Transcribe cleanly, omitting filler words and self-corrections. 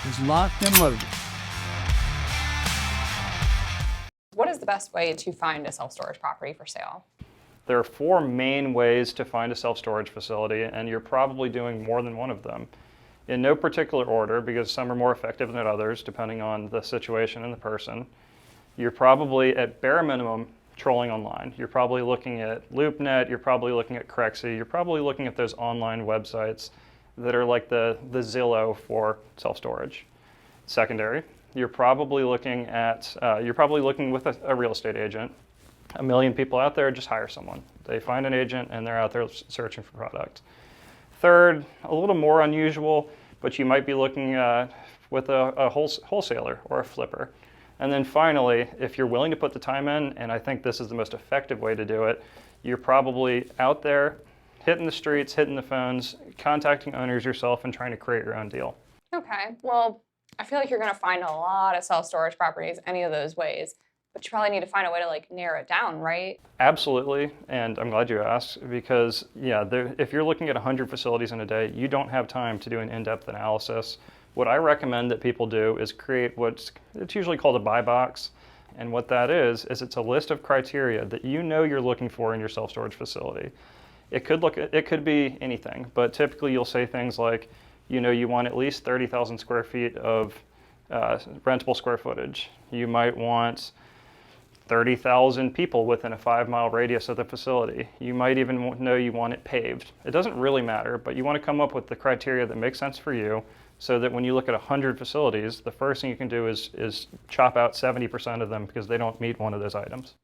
is locked and loaded. What is the best way to find a self-storage property for sale? There are four main ways to find a self-storage facility, and you're probably doing more than one of them. In no particular order, because some are more effective than others, depending on the situation and the person. You're probably, at bare minimum, trolling online. You're probably looking at LoopNet, you're probably looking at Crexi, you're probably looking at those online websites that are like the Zillow for self-storage. Secondary, you're probably looking with a real estate agent. A million people out there, just hire someone. They find an agent and they're out there searching for product. Third, a little more unusual, but you might be looking with a wholesaler or a flipper. And then finally, if you're willing to put the time in, and I think this is the most effective way to do it, you're probably out there hitting the streets, hitting the phones, contacting owners yourself, and trying to create your own deal. Okay, well, I feel like you're going to find a lot of self-storage properties any of those ways, but you probably need to find a way to like narrow it down, right? Absolutely, and I'm glad you asked because if you're looking at 100 facilities in a day, you don't have time to do an in-depth analysis. What I recommend that people do is create it's usually called a buy box, and what that is it's a list of criteria that you know you're looking for in your self-storage facility. It could be anything, but typically you'll say things like, you want at least 30,000 square feet of rentable square footage. You might want 30,000 people within a 5-mile radius of the facility. You might even know you want it paved. It doesn't really matter, but you want to come up with the criteria that makes sense for you so that when you look at 100 facilities, the first thing you can do is chop out 70% of them because they don't meet one of those items.